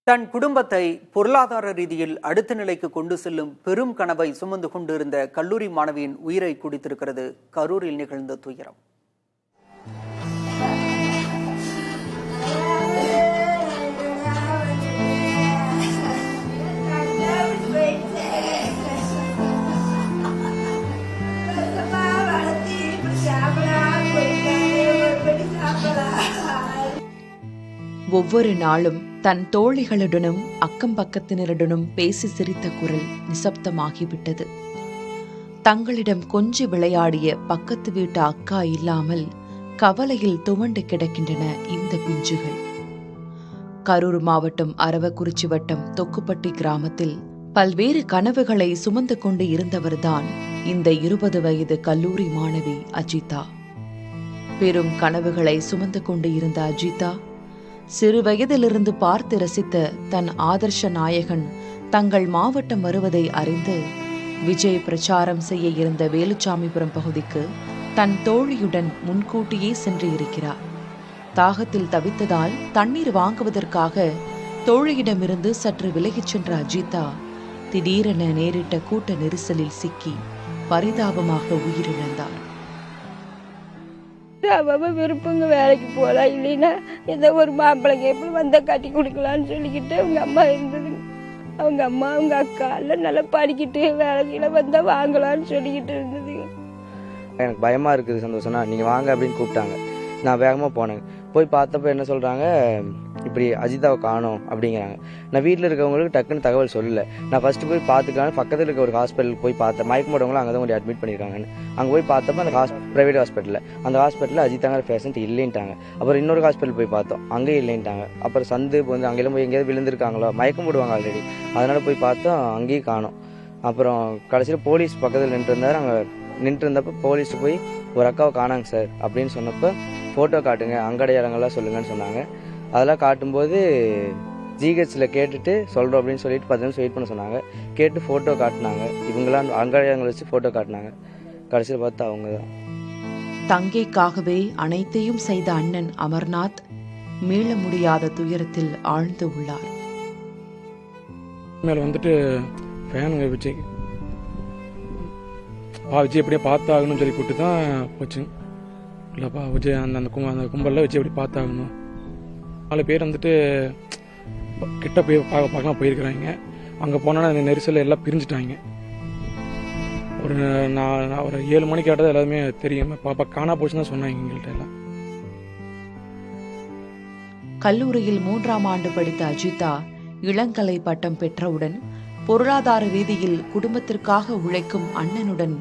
தன் குடும்பத்தை பொருளாதார ரீதியில் அடுத்த நிலைக்கு கொண்டு செல்லும் பெரும் கனவை சுமந்து கொண்டிருந்த கல்லூரி மாணவியின் உயிரை குடித்திருக்கிறது கரூரில் நிகழ்ந்த துயரம். ஒவ்வொரு நாளும் தன் தோழிகளுடனும் அக்கம் பக்கத்தினருடனும் பேசி சிரித்த குரல் நிசப்தமாகிவிட்டது. தங்களிடம் கொஞ்சி விளையாடிய பக்கத்து வீட்டு அக்கா இல்லாமல் கவலையில் துவண்டு கிடக்கின்றன இந்த பிஞ்சுகள். கரூர் மாவட்டம் அரவக்குறிச்சி வட்டம் தொக்குப்பட்டி கிராமத்தில் பல்வேறு கனவுகளை சுமந்து கொண்டு இருந்தவர்தான் இந்த 20 வயது கல்லூரி மாணவி அஜிதா. பெரும் கனவுகளை சுமந்து கொண்டு இருந்த அஜிதா சிறு வயதிலிருந்து பார்த்து ரசித்த தன் ஆதர்ஷ நாயகன் தங்கள் மாவட்டம் வருவதை அறிந்து விஜய் பிரச்சாரம் செய்ய இருந்த வேலுச்சாமிபுரம் பகுதிக்கு தன் தோழியுடன் முன்கூட்டியே சென்று இருக்கிறார். தாகத்தில் தவித்ததால் தண்ணீர் வாங்குவதற்காக தோழியிடமிருந்து சற்று விலகிச் சென்ற அஜிதா திடீரென நேரிட்ட கூட்ட நெரிசலில் சிக்கி பரிதாபமாக உயிரிழந்தார். அவ விருப்பங்க வேலைக்கு போகலாம், இல்லைன்னா ஏதோ ஒரு மாப்பிள்ளைக்கு எப்படி வந்தா கட்டி கொடுக்கலான்னு சொல்லிக்கிட்டு அவங்க அம்மா இருந்தது. அவங்க அம்மா அவங்க அக்கா எல்லாம் நல்லா படிக்கிட்டு வேலையில வந்தா வாங்கலான்னு சொல்லிக்கிட்டு இருந்தது. எனக்கு பயமா இருக்குது சந்தோஷம்னா நீங்க வாங்க அப்படின்னு கூப்பிட்டாங்க. நான் வேகமா போனேன். போய் பார்த்தப்ப என்ன சொல்றாங்க, இப்படி அஜிதாவை காணோம் அப்படிங்கிறாங்க. நான் வீட்டில் இருக்கவங்களுக்கு டக்குன்னு தகவல் சொல்லலை. நான் ஃபர்ஸ்ட் போய் பார்த்துக்கலாம் பக்கத்தில் இருக்க ஒரு ஹாஸ்பிட்டலுக்கு போய் பார்த்தேன். மயக்கம் போட்டவங்களும் அங்கே தான் கொஞ்சம் அட்மிட் பண்ணியிருக்காங்கன்னு. அங்கே போய் பார்த்தப்ப அந்த ப்ரைவேட் ஹாஸ்பிட்டலில் அந்த அஜிதாங்கிற பேஷண்ட் இல்லைன்ட்டாங்க. அப்புறம் இன்னொரு ஹாஸ்பிட்டல் போய் பார்த்தோம், அங்கேயும் இல்லைன்ட்டாங்க. அப்புறம் சந்து வந்து அங்கெல்லாம் போய் எங்கேயாவது விழுந்திருக்காங்களோ, மயக்கம் போடுவாங்க ஆல்ரெடி, அதனால் போய் பார்த்தோம், அங்கேயும் காணோம். அப்புறம் கடைசியில் போலீஸ் பக்கத்தில் நின்றுருந்தார். அங்கே நின்றுருந்தப்போ போலீஸ் போய் ஒரு அக்காவை காணாங்க சார் அப்படின்னு சொன்னப்போ ஃபோட்டோ காட்டுங்க, அங்கடையாளங்கள்லாம் சொல்லுங்கன்னு சொன்னாங்க. அதெல்லாம் காட்டும்போது ஜிஹெச்சில் கேட்டுட்டு சொல்கிறோம் அப்படின்னு சொல்லிட்டு 10 நிமிஷம் வெயிட் பண்ண சொன்னாங்க. கேட்டு ஃபோட்டோ காட்டினாங்க. இவங்களாம் அங்கடையாளங்களை வச்சு ஃபோட்டோ காட்டினாங்க. கடைசியில் பார்த்தா அவங்க தான். தங்கைக்காகவே அனைத்தையும் செய்த அண்ணன் அமர்நாத் மீள முடியாத துயரத்தில் ஆழ்ந்து உள்ளார். மேலே வந்துட்டு ஃபேனுங்க விஜய் எப்படியே பார்த்தாகணும்னு சொல்லி கூப்பிட்டு தான் போச்சு. இல்லைப்பா விஜய் அந்த கும்பலில் விஜய் எப்படி பார்த்தாகணும். 4 பேர் வந்துட்டு கிட்ட போய் பார்க்கலாம் போயிருக்கிறாங்க. அங்கே போனால் அந்த நெரிசல் எல்லாம் பிரிஞ்சுட்டாங்க. நான் ஒரு 7 மணிக்கு கேட்டது எல்லாருமே தெரியும். பாப்பா காணா போச்சுன்னு தான் சொன்னாங்க எங்கள்கிட்ட எல்லாம். கல்லூரியில் 3ஆம் ஆண்டு படித்த அஜிதா இளங்கலை பட்டம் பெற்றவுடன் பொருளாதார ரீதியில் குடும்பத்திற்காக உழைக்கும் அண்ணனுடன்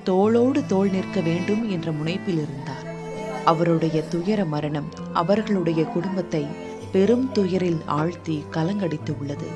தோளோடு தோள் நிற்க வேண்டும் என்ற முனைப்பில் இருந்தார். அவருடைய துயர மரணம் அவர்களுடைய குடும்பத்தை பெரும் துயரில் ஆழ்த்தி கலங்கடித்து உள்ளது.